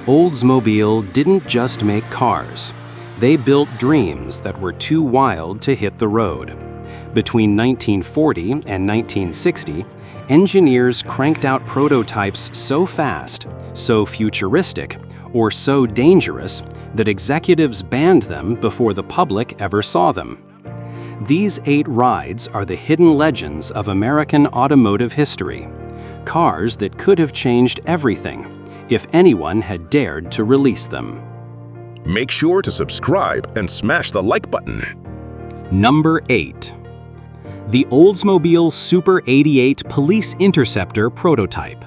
Oldsmobile didn't just make cars. They built dreams that were too wild to hit the road. Between 1940 and 1960, engineers cranked out prototypes so fast, so futuristic, or so dangerous that executives banned them before the public ever saw them. These 8 rides are the hidden legends of American automotive history. Cars that could have changed everything if anyone had dared to release them. Make sure to subscribe and smash the like button. Number 8. The Oldsmobile Super 88 Police Interceptor prototype.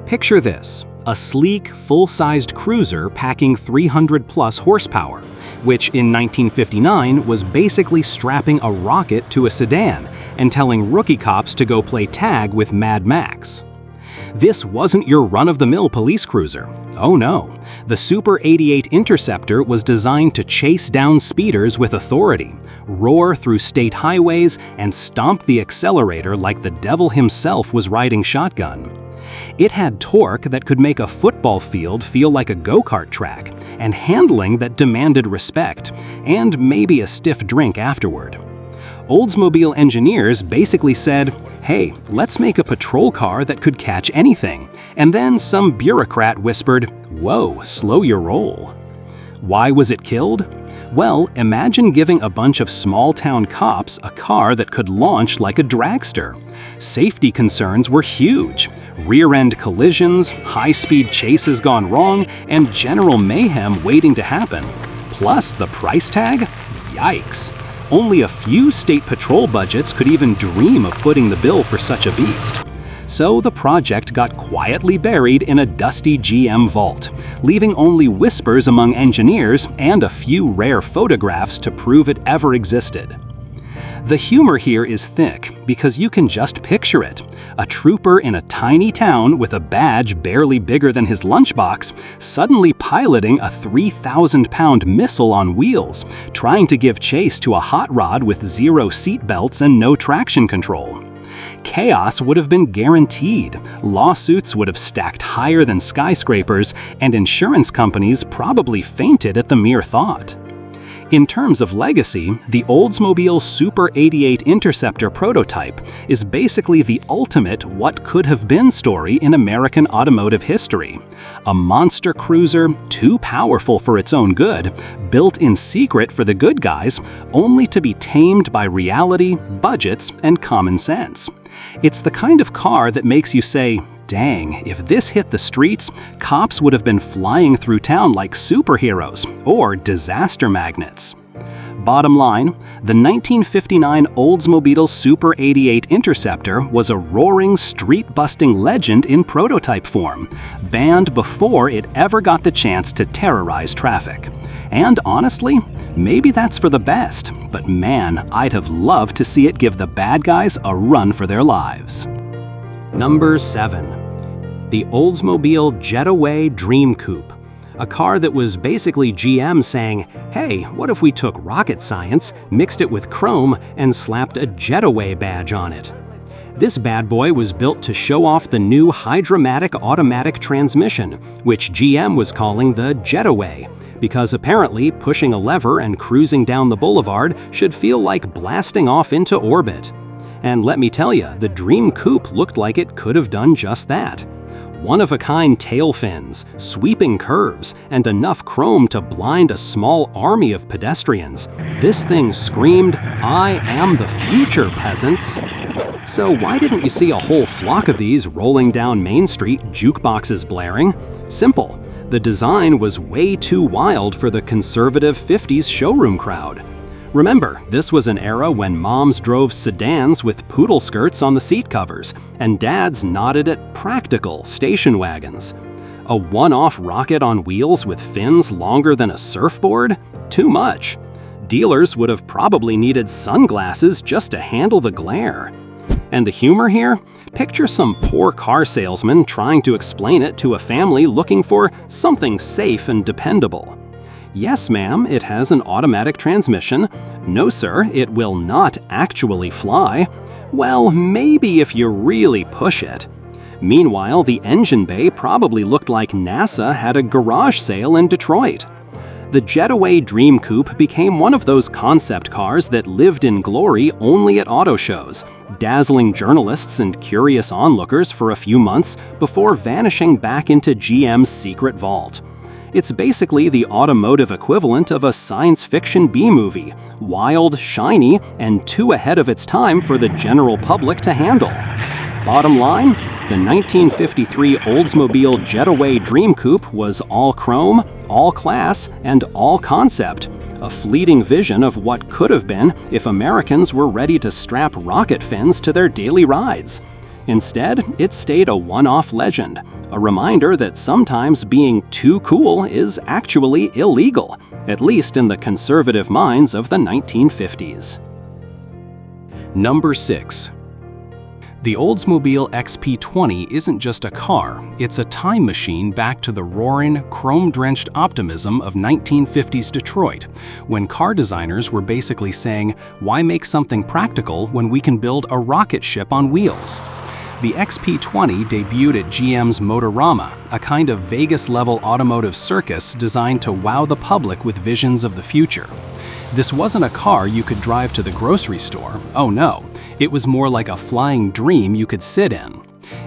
Picture this, a sleek, full-sized cruiser packing 300-plus horsepower, which in 1959 was basically strapping a rocket to a sedan and telling rookie cops to go play tag with Mad Max. This wasn't your run-of-the-mill police cruiser. Oh no, the Super 88 Interceptor was designed to chase down speeders with authority, roar through state highways, and stomp the accelerator like the devil himself was riding shotgun. It had torque that could make a football field feel like a go-kart track, and handling that demanded respect, and maybe a stiff drink afterward. Oldsmobile engineers basically said, hey, let's make a patrol car that could catch anything, and then some bureaucrat whispered, whoa, slow your roll. Why was it killed? Well, imagine giving a bunch of small-town cops a car that could launch like a dragster. Safety concerns were huge. Rear-end collisions, high-speed chases gone wrong, and general mayhem waiting to happen. Plus the price tag? Yikes. Only a few state patrol budgets could even dream of footing the bill for such a beast. So the project got quietly buried in a dusty GM vault, leaving only whispers among engineers and a few rare photographs to prove it ever existed. The humor here is thick because you can just picture it. A trooper in a tiny town with a badge barely bigger than his lunchbox, suddenly piloting a 3,000-pound missile on wheels, trying to give chase to a hot rod with 0 seat belts and no traction control. Chaos would have been guaranteed, lawsuits would have stacked higher than skyscrapers, and insurance companies probably fainted at the mere thought. In terms of legacy, the Oldsmobile Super 88 Interceptor prototype is basically the ultimate what could have been story in American automotive history. A monster cruiser, too powerful for its own good, built in secret for the good guys, only to be tamed by reality, budgets, and common sense. It's the kind of car that makes you say, dang, if this hit the streets, cops would have been flying through town like superheroes or disaster magnets. Bottom line, the 1959 Oldsmobile Super 88 Interceptor was a roaring, street-busting legend in prototype form, banned before it ever got the chance to terrorize traffic. And honestly, maybe that's for the best, but man, I'd have loved to see it give the bad guys a run for their lives. Number 7. The Oldsmobile Jetaway Dream Coupe. A car that was basically GM saying, hey, what if we took rocket science, mixed it with chrome, and slapped a Jetaway badge on it? This bad boy was built to show off the new Hydra-matic automatic transmission, which GM was calling the Jetaway, because apparently pushing a lever and cruising down the boulevard should feel like blasting off into orbit. And let me tell you, the Dream Coupe looked like it could have done just that. One-of-a-kind tail fins, sweeping curves, and enough chrome to blind a small army of pedestrians. This thing screamed, I am the future, peasants. So why didn't you see a whole flock of these rolling down Main Street, jukeboxes blaring? Simple. The design was way too wild for the conservative 50s showroom crowd. Remember, this was an era when moms drove sedans with poodle skirts on the seat covers, and dads nodded at practical station wagons. A one-off rocket on wheels with fins longer than a surfboard? Too much. Dealers would have probably needed sunglasses just to handle the glare. And the humor here? Picture some poor car salesman trying to explain it to a family looking for something safe and dependable. Yes, ma'am, it has an automatic transmission. No, sir, it will not actually fly. Well, maybe if you really push it. Meanwhile, the engine bay probably looked like NASA had a garage sale in Detroit. The Jetaway Dream Coupe became one of those concept cars that lived in glory only at auto shows, dazzling journalists and curious onlookers for a few months before vanishing back into GM's secret vault. It's basically the automotive equivalent of a science fiction B-movie, wild, shiny, and too ahead of its time for the general public to handle. Bottom line, the 1953 Oldsmobile Jetaway Dream Coupe was all chrome, all class, and all concept, a fleeting vision of what could have been if Americans were ready to strap rocket fins to their daily rides. Instead, it stayed a one-off legend, a reminder that sometimes being too cool is actually illegal, at least in the conservative minds of the 1950s. Number 6. The Oldsmobile XP20 isn't just a car, it's a time machine back to the roaring, chrome-drenched optimism of 1950s Detroit, when car designers were basically saying, why make something practical when we can build a rocket ship on wheels? The XP20 debuted at GM's Motorama, a kind of Vegas-level automotive circus designed to wow the public with visions of the future. This wasn't a car you could drive to the grocery store, oh no. It was more like a flying dream you could sit in.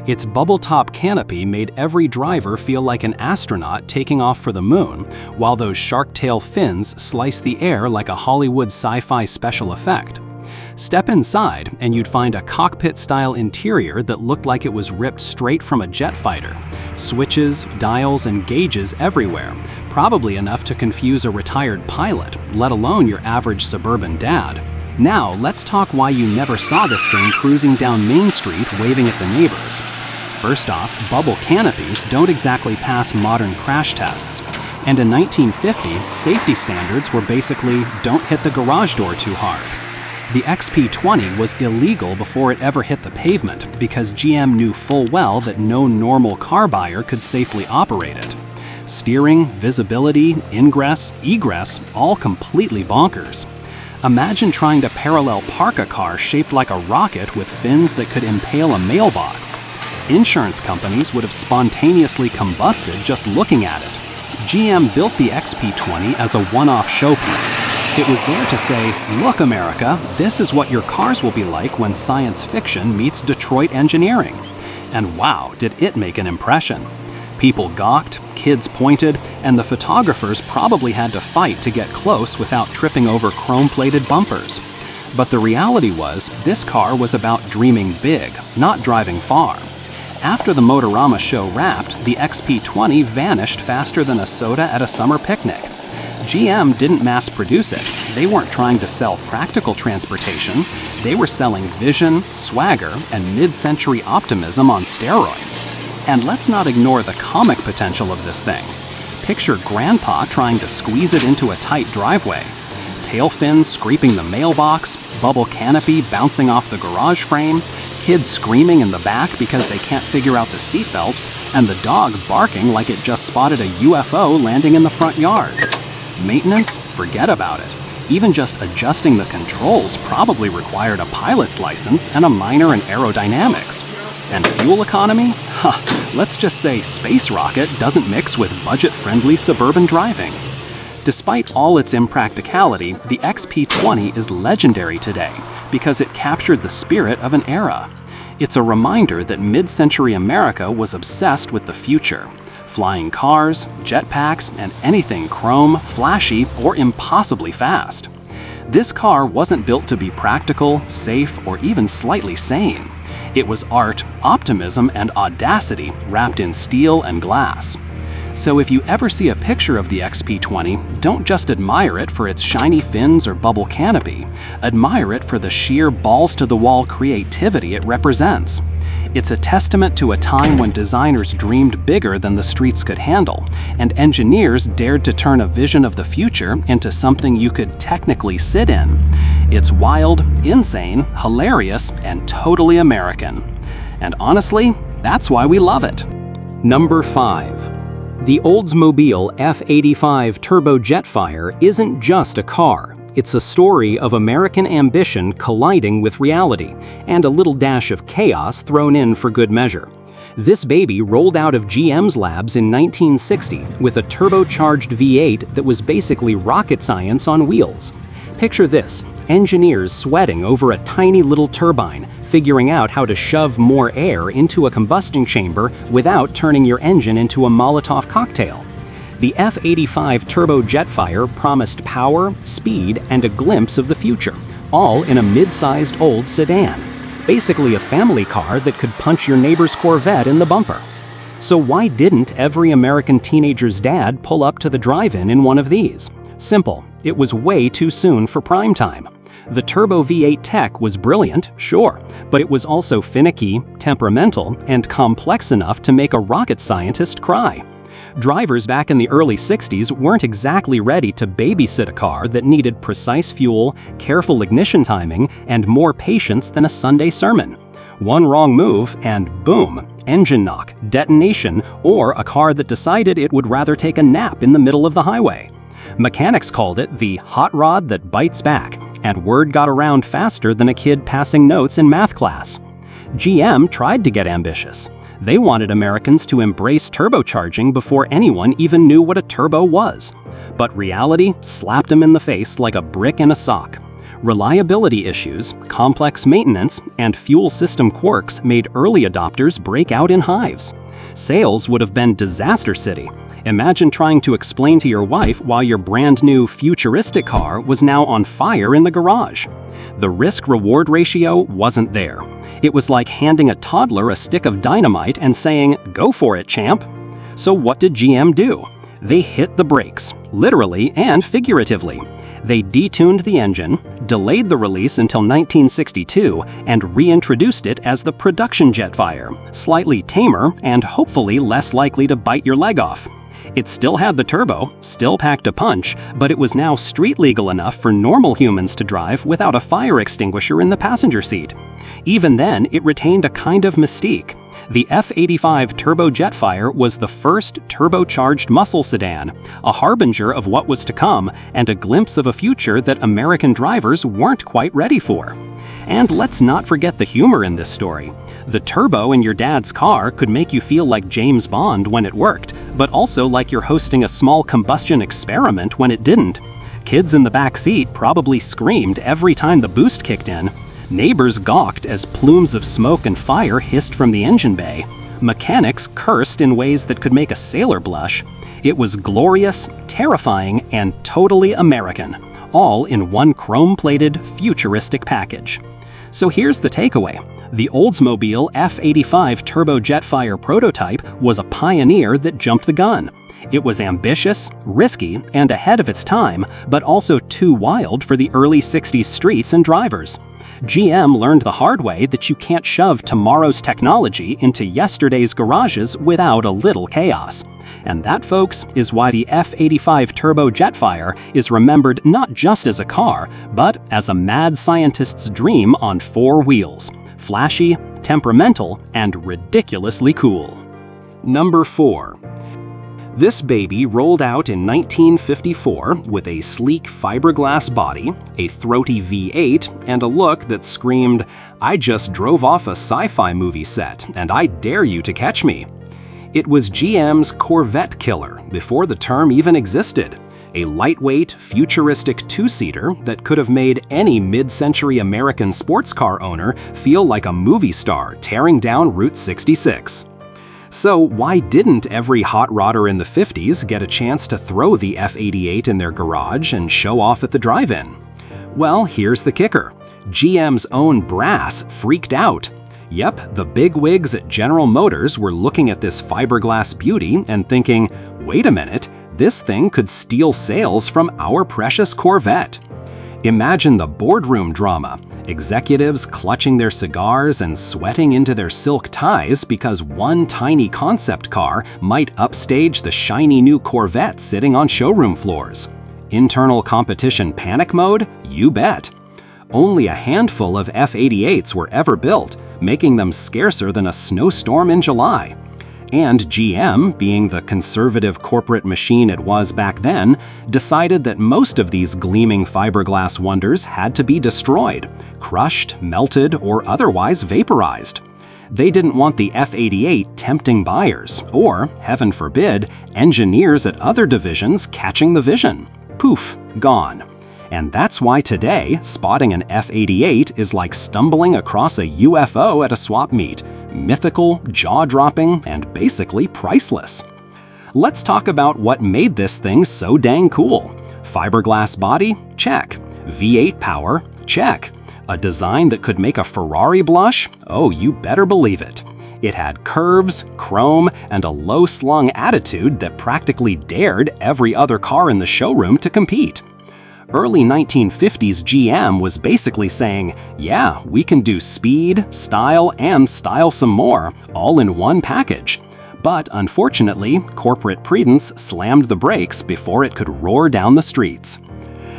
Its bubble-top canopy made every driver feel like an astronaut taking off for the moon, while those shark-tail fins sliced the air like a Hollywood sci-fi special effect. Step inside, and you'd find a cockpit-style interior that looked like it was ripped straight from a jet fighter. Switches, dials, and gauges everywhere, probably enough to confuse a retired pilot, let alone your average suburban dad. Now, let's talk why you never saw this thing cruising down Main Street waving at the neighbors. First off, bubble canopies don't exactly pass modern crash tests. And in 1950, safety standards were basically don't hit the garage door too hard. The XP20 was illegal before it ever hit the pavement because GM knew full well that no normal car buyer could safely operate it. Steering, visibility, ingress, egress, all completely bonkers. Imagine trying to parallel park a car shaped like a rocket with fins that could impale a mailbox. Insurance companies would have spontaneously combusted just looking at it. GM built the XP20 as a one-off showpiece. It was there to say, look America, this is what your cars will be like when science fiction meets Detroit engineering. And wow, did it make an impression. People gawked, kids pointed, and the photographers probably had to fight to get close without tripping over chrome-plated bumpers. But the reality was, this car was about dreaming big, not driving far. After the Motorama show wrapped, the XP20 vanished faster than a soda at a summer picnic. GM didn't mass produce it. They weren't trying to sell practical transportation. They were selling vision, swagger, and mid-century optimism on steroids. And let's not ignore the comic potential of this thing. Picture Grandpa trying to squeeze it into a tight driveway. Tail fins scraping the mailbox, bubble canopy bouncing off the garage frame, kids screaming in the back because they can't figure out the seatbelts, and the dog barking like it just spotted a UFO landing in the front yard. Maintenance? Forget about it. Even just adjusting the controls probably required a pilot's license and a minor in aerodynamics. And fuel economy? Let's just say space rocket doesn't mix with budget-friendly suburban driving. Despite all its impracticality, the XP20 is legendary today because it captured the spirit of an era. It's a reminder that mid-century America was obsessed with the future. Flying cars, jetpacks, and anything chrome, flashy, or impossibly fast. This car wasn't built to be practical, safe, or even slightly sane. It was art, optimism, and audacity wrapped in steel and glass. So if you ever see a picture of the XP20, don't just admire it for its shiny fins or bubble canopy. Admire it for the sheer balls-to-the-wall creativity it represents. It's a testament to a time when designers dreamed bigger than the streets could handle, and engineers dared to turn a vision of the future into something you could technically sit in. It's wild, insane, hilarious, and totally American. And honestly, that's why we love it. Number 5. The Oldsmobile F85 Turbo Jetfire isn't just a car. It's a story of American ambition colliding with reality, and a little dash of chaos thrown in for good measure. This baby rolled out of GM's labs in 1960 with a turbocharged V8 that was basically rocket science on wheels. Picture this, engineers sweating over a tiny little turbine, figuring out how to shove more air into a combustion chamber without turning your engine into a Molotov cocktail. The F-85 turbo jetfire promised power, speed, and a glimpse of the future, all in a mid-sized old sedan. Basically a family car that could punch your neighbor's Corvette in the bumper. So why didn't every American teenager's dad pull up to the drive-in in one of these? Simple, it was way too soon for prime time. The turbo V8 tech was brilliant, sure, but it was also finicky, temperamental, and complex enough to make a rocket scientist cry. Drivers back in the early 60s weren't exactly ready to babysit a car that needed precise fuel, careful ignition timing, and more patience than a Sunday sermon. One wrong move and boom, engine knock, detonation, or a car that decided it would rather take a nap in the middle of the highway. Mechanics called it the hot rod that bites back, and word got around faster than a kid passing notes in math class. GM tried to get ambitious. They wanted Americans to embrace turbocharging before anyone even knew what a turbo was. But reality slapped them in the face like a brick in a sock. Reliability issues, complex maintenance, and fuel system quirks made early adopters break out in hives. Sales would have been disaster city. Imagine trying to explain to your wife why your brand new futuristic car was now on fire in the garage. The risk-reward ratio wasn't there. It was like handing a toddler a stick of dynamite and saying, "Go for it, champ." So what did GM do? They hit the brakes, literally and figuratively. They detuned the engine, delayed the release until 1962, and reintroduced it as the production Jetfire, slightly tamer and hopefully less likely to bite your leg off. It still had the turbo, still packed a punch, but it was now street legal enough for normal humans to drive without a fire extinguisher in the passenger seat. Even then, it retained a kind of mystique. The F-85 Turbo Jetfire was the first turbocharged muscle sedan, a harbinger of what was to come and a glimpse of a future that American drivers weren't quite ready for. And let's not forget the humor in this story. The turbo in your dad's car could make you feel like James Bond when it worked, but also like you're hosting a small combustion experiment when it didn't. Kids in the back seat probably screamed every time the boost kicked in. Neighbors gawked as plumes of smoke and fire hissed from the engine bay. Mechanics cursed in ways that could make a sailor blush. It was glorious, terrifying, and totally American, all in one chrome-plated, futuristic package. So here's the takeaway. The Oldsmobile F-85 Turbo Jetfire prototype was a pioneer that jumped the gun. It was ambitious, risky, and ahead of its time, but also too wild for the early 60s streets and drivers. GM learned the hard way that you can't shove tomorrow's technology into yesterday's garages without a little chaos. And that, folks, is why the F-85 Turbo Jetfire is remembered not just as a car, but as a mad scientist's dream on four wheels. Flashy, temperamental, and ridiculously cool. Number 4. This baby rolled out in 1954 with a sleek fiberglass body, a throaty V8, and a look that screamed, "I just drove off a sci-fi movie set, and I dare you to catch me." It was GM's Corvette killer before the term even existed. A lightweight, futuristic two-seater that could have made any mid-century American sports car owner feel like a movie star tearing down Route 66. So why didn't every hot rodder in the 50s get a chance to throw the F-88 in their garage and show off at the drive-in? Well, here's the kicker. GM's own brass freaked out. Yep, the bigwigs at General Motors were looking at this fiberglass beauty and thinking, wait a minute, this thing could steal sales from our precious Corvette. Imagine the boardroom drama. Executives clutching their cigars and sweating into their silk ties because one tiny concept car might upstage the shiny new Corvette sitting on showroom floors. Internal competition panic mode? You bet. Only a handful of F-88s were ever built, making them scarcer than a snowstorm in July. And GM, being the conservative corporate machine it was back then, decided that most of these gleaming fiberglass wonders had to be destroyed, crushed, melted, or otherwise vaporized. They didn't want the F-88 tempting buyers, or, heaven forbid, engineers at other divisions catching the vision. Poof, gone. And that's why today, spotting an F-88 is like stumbling across a UFO at a swap meet. Mythical, jaw-dropping, and basically priceless. Let's talk about what made this thing so dang cool. Fiberglass body? Check. V8 power? Check. A design that could make a Ferrari blush? Oh, you better believe it. It had curves, chrome, and a low-slung attitude that practically dared every other car in the showroom to compete. Early 1950s GM was basically saying, yeah, we can do speed, style, and style some more, all in one package. But unfortunately, corporate prudence slammed the brakes before it could roar down the streets.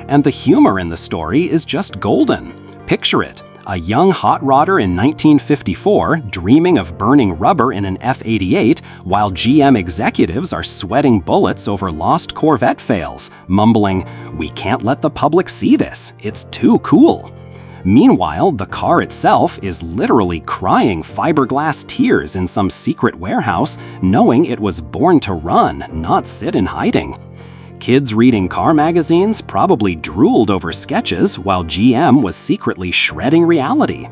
And the humor in the story is just golden. Picture it, a young hot rodder in 1954 dreaming of burning rubber in an F-88 while GM executives are sweating bullets over lost Corvette fails, mumbling, "We can't let the public see this, it's too cool." Meanwhile, the car itself is literally crying fiberglass tears in some secret warehouse, knowing it was born to run, not sit in hiding. Kids reading car magazines probably drooled over sketches while GM was secretly shredding reality.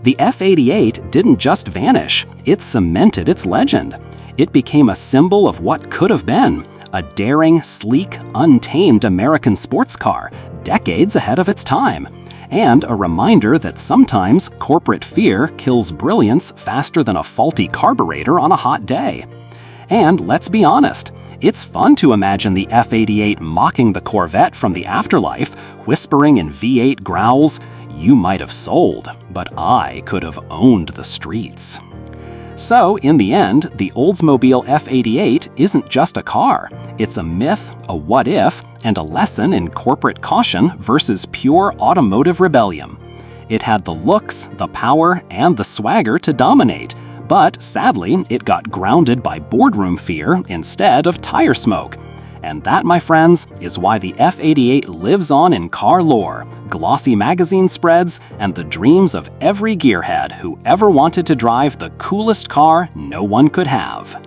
The F-88 didn't just vanish, it cemented its legend. It became a symbol of what could have been, a daring, sleek, untamed American sports car, decades ahead of its time. And a reminder that sometimes corporate fear kills brilliance faster than a faulty carburetor on a hot day. And let's be honest, it's fun to imagine the F-88 mocking the Corvette from the afterlife, whispering in V8 growls, "You might have sold, but I could have owned the streets." So, in the end, the Oldsmobile F-88 isn't just a car. It's a myth, a what-if, and a lesson in corporate caution versus pure automotive rebellion. It had the looks, the power, and the swagger to dominate, but sadly, it got grounded by boardroom fear instead of tire smoke. And that, my friends, is why the F-88 lives on in car lore, glossy magazine spreads, and the dreams of every gearhead who ever wanted to drive the coolest car no one could have.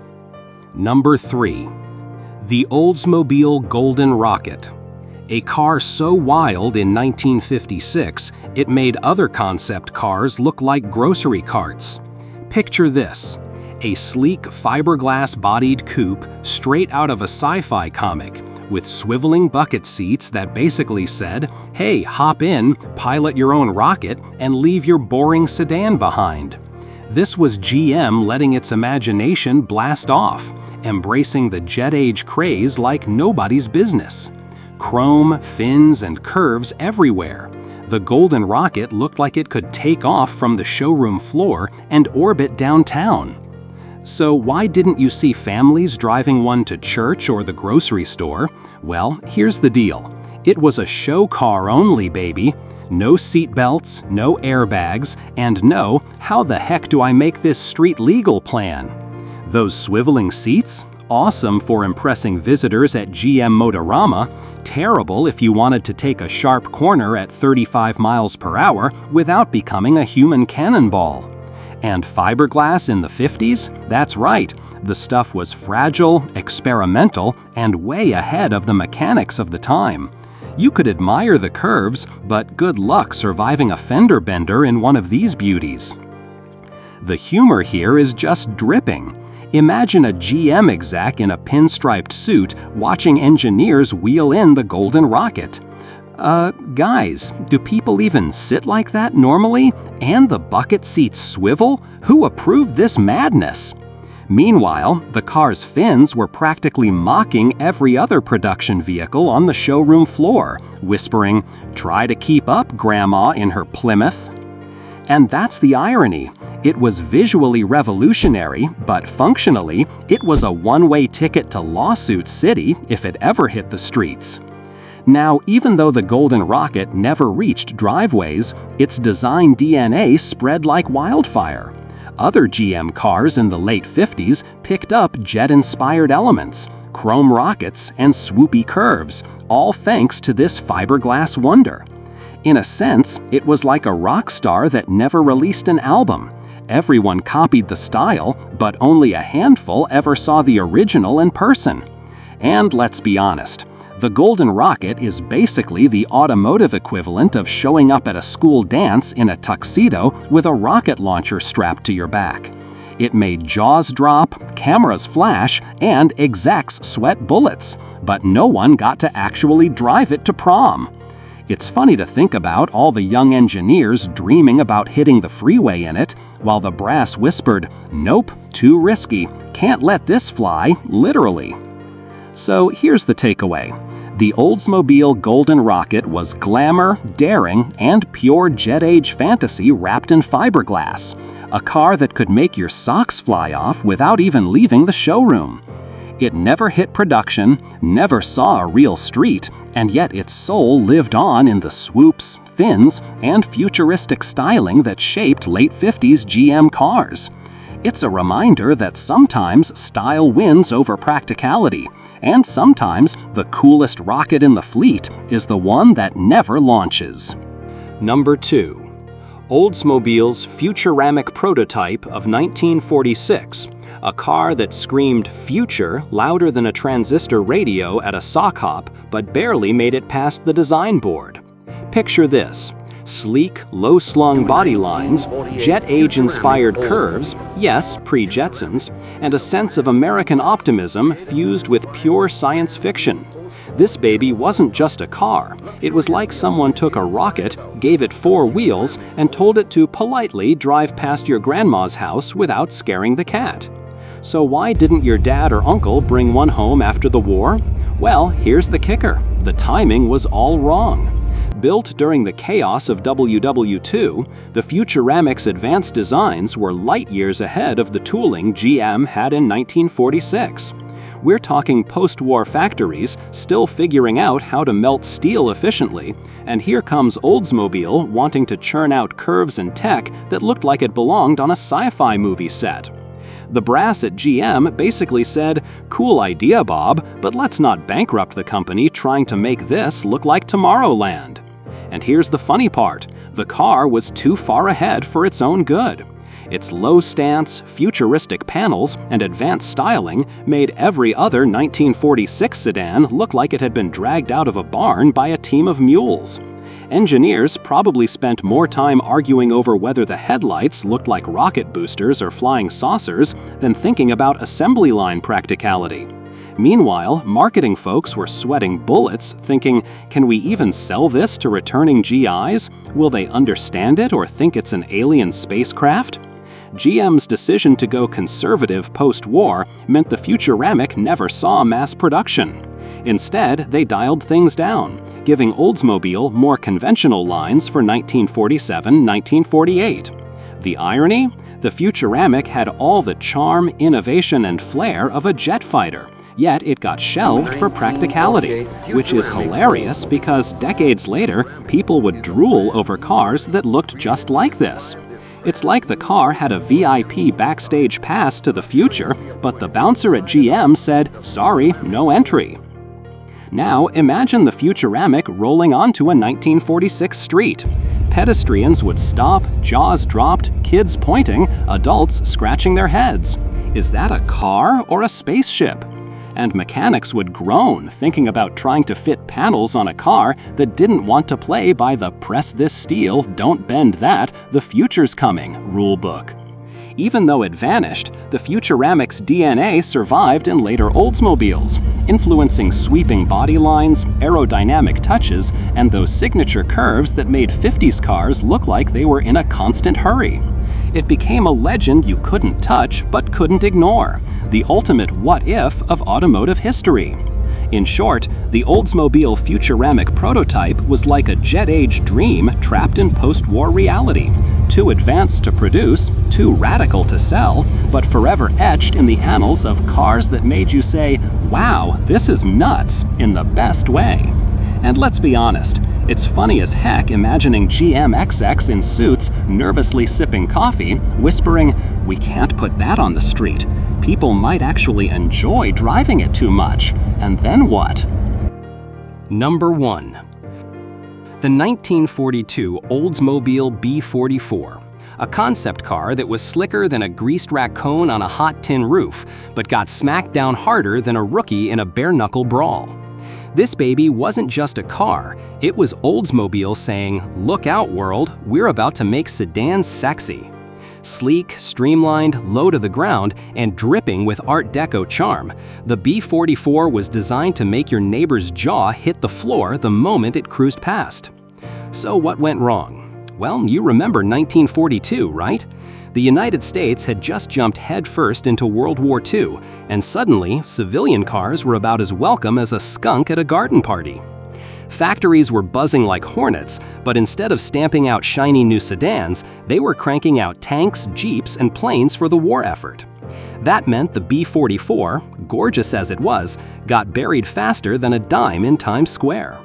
Number 3. The Oldsmobile Golden Rocket. A car so wild in 1956, it made other concept cars look like grocery carts. Picture this. A sleek fiberglass-bodied coupe straight out of a sci-fi comic, with swiveling bucket seats that basically said, "Hey, hop in, pilot your own rocket, and leave your boring sedan behind." This was GM letting its imagination blast off, embracing the jet age craze like nobody's business. Chrome, fins, and curves everywhere. The Golden Rocket looked like it could take off from the showroom floor and orbit downtown. So why didn't you see families driving one to church or the grocery store? Well, here's the deal. It was a show car only, baby. No seat belts, no airbags, and no, how the heck do I make this street legal plan? Those swiveling seats? Awesome for impressing visitors at GM Motorama, terrible if you wanted to take a sharp corner at 35 miles per hour without becoming a human cannonball. And fiberglass in the 50s? That's right, the stuff was fragile, experimental, and way ahead of the mechanics of the time. You could admire the curves, but good luck surviving a fender bender in one of these beauties. The humor here is just dripping. Imagine a GM exec in a pinstriped suit watching engineers wheel in the Golden Rocket. Guys, do people even sit like that normally? And the bucket seats swivel? Who approved this madness? Meanwhile, the car's fins were practically mocking every other production vehicle on the showroom floor, whispering, "Try to keep up, Grandma in her Plymouth." And that's the irony. It was visually revolutionary, but functionally, it was a one-way ticket to Lawsuit City if it ever hit the streets. Now, even though the Golden Rocket never reached driveways, its design DNA spread like wildfire. Other GM cars in the late 50s picked up jet-inspired elements, chrome rockets, and swoopy curves, all thanks to this fiberglass wonder. In a sense, it was like a rock star that never released an album. Everyone copied the style, but only a handful ever saw the original in person. And let's be honest, the Golden Rocket is basically the automotive equivalent of showing up at a school dance in a tuxedo with a rocket launcher strapped to your back. It made jaws drop, cameras flash, and execs sweat bullets, but no one got to actually drive it to prom. It's funny to think about all the young engineers dreaming about hitting the freeway in it, while the brass whispered, "Nope, too risky, can't let this fly," literally. So here's the takeaway. The Oldsmobile Golden Rocket was glamour, daring, and pure jet-age fantasy wrapped in fiberglass. A car that could make your socks fly off without even leaving the showroom. It never hit production, never saw a real street, and yet its soul lived on in the swoops, fins, and futuristic styling that shaped late 50s GM cars. It's a reminder that sometimes style wins over practicality, and sometimes the coolest rocket in the fleet is the one that never launches. Number 2. Oldsmobile's Futuramic prototype of 1946, a car that screamed "future" louder than a transistor radio at a sock hop, but barely made it past the design board. Picture this: sleek, low-slung body lines, jet-age-inspired curves, yes, pre-Jetsons, and a sense of American optimism fused with pure science fiction. This baby wasn't just a car. It was like someone took a rocket, gave it 4 wheels, and told it to politely drive past your grandma's house without scaring the cat. So why didn't your dad or uncle bring one home after the war? Well, here's the kicker. The timing was all wrong. Built during the chaos of WW2, the Futuramic's advanced designs were light years ahead of the tooling GM had in 1946. We're talking post-war factories still figuring out how to melt steel efficiently, and here comes Oldsmobile wanting to churn out curves and tech that looked like it belonged on a sci-fi movie set. The brass at GM basically said, "Cool idea, Bob, but let's not bankrupt the company trying to make this look like Tomorrowland." And here's the funny part: the car was too far ahead for its own good. Its low stance, futuristic panels, and advanced styling made every other 1946 sedan look like it had been dragged out of a barn by a team of mules. Engineers probably spent more time arguing over whether the headlights looked like rocket boosters or flying saucers than thinking about assembly line practicality. Meanwhile, marketing folks were sweating bullets, thinking, can we even sell this to returning GIs? Will they understand it or think it's an alien spacecraft? GM's decision to go conservative post-war meant the Futuramic never saw mass production. Instead, they dialed things down, giving Oldsmobile more conventional lines for 1947-1948. The irony? The Futuramic had all the charm, innovation, and flair of a jet fighter, yet it got shelved for practicality, which is hilarious because decades later, people would drool over cars that looked just like this. It's like the car had a VIP backstage pass to the future, but the bouncer at GM said, "Sorry, no entry." Now, imagine the Futuramic rolling onto a 1946 street. Pedestrians would stop, jaws dropped, kids pointing, adults scratching their heads. Is that a car or a spaceship? And mechanics would groan, thinking about trying to fit panels on a car that didn't want to play by the "press this steel, don't bend that, the future's coming" rulebook. Even though it vanished, the Futuramic's DNA survived in later Oldsmobiles, influencing sweeping body lines, aerodynamic touches, and those signature curves that made 50s cars look like they were in a constant hurry. It became a legend you couldn't touch but couldn't ignore, the ultimate what-if of automotive history. In short, the Oldsmobile Futuramic prototype was like a jet-age dream trapped in post-war reality. Too advanced to produce, too radical to sell, but forever etched in the annals of cars that made you say, "Wow, this is nuts," in the best way. And let's be honest, it's funny as heck imagining GM XX in suits nervously sipping coffee, whispering, "We can't put that on the street. People might actually enjoy driving it too much. And then what?" Number 1. The 1942 Oldsmobile B44, a concept car that was slicker than a greased raccoon on a hot tin roof, but got smacked down harder than a rookie in a bare-knuckle brawl. This baby wasn't just a car, it was Oldsmobile saying, "Look out, world, we're about to make sedans sexy." Sleek, streamlined, low to the ground, and dripping with Art Deco charm, the B44 was designed to make your neighbor's jaw hit the floor the moment it cruised past. So what went wrong? Well, you remember 1942, right? The United States had just jumped headfirst into World War II, and suddenly, civilian cars were about as welcome as a skunk at a garden party. Factories were buzzing like hornets, but instead of stamping out shiny new sedans, they were cranking out tanks, jeeps, and planes for the war effort. That meant the B-44, gorgeous as it was, got buried faster than a dime in Times Square.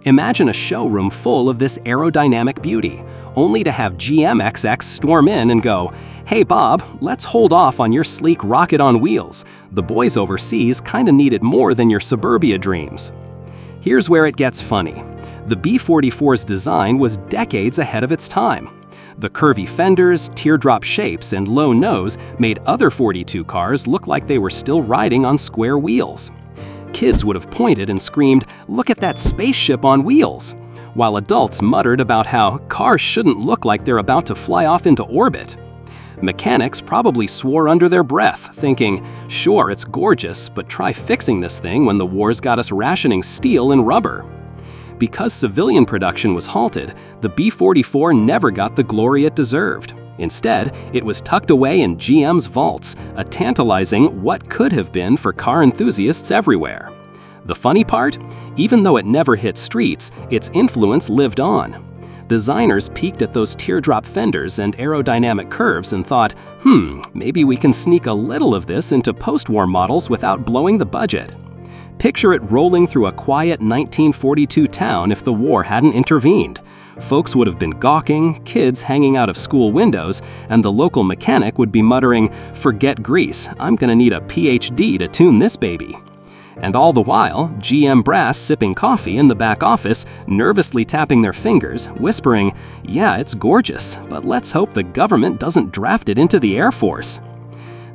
Imagine a showroom full of this aerodynamic beauty, only to have GMXX storm in and go, "Hey Bob, let's hold off on your sleek rocket on wheels. The boys overseas kinda need it more than your suburbia dreams." Here's where it gets funny. The B44's design was decades ahead of its time. The curvy fenders, teardrop shapes, and low nose made other 42 cars look like they were still riding on square wheels. Kids would have pointed and screamed, "Look at that spaceship on wheels!" while adults muttered about how cars shouldn't look like they're about to fly off into orbit. Mechanics probably swore under their breath, thinking, "Sure, it's gorgeous, but try fixing this thing when the war's got us rationing steel and rubber." Because civilian production was halted, the B-44 never got the glory it deserved. Instead, it was tucked away in GM's vaults, a tantalizing what could have been for car enthusiasts everywhere. The funny part? Even though it never hit streets, its influence lived on. Designers peeked at those teardrop fenders and aerodynamic curves and thought, maybe we can sneak a little of this into post-war models without blowing the budget. Picture it rolling through a quiet 1942 town if the war hadn't intervened. Folks would have been gawking, kids hanging out of school windows, and the local mechanic would be muttering, "Forget grease, I'm gonna need a PhD to tune this baby." And all the while, GM brass sipping coffee in the back office, nervously tapping their fingers, whispering, "Yeah, it's gorgeous, but let's hope the government doesn't draft it into the Air Force."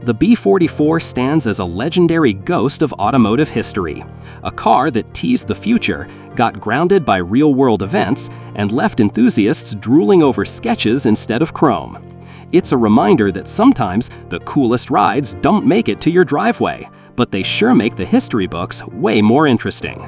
The B-44 stands as a legendary ghost of automotive history. A car that teased the future, got grounded by real-world events, and left enthusiasts drooling over sketches instead of chrome. It's a reminder that sometimes the coolest rides don't make it to your driveway, but they sure make the history books way more interesting.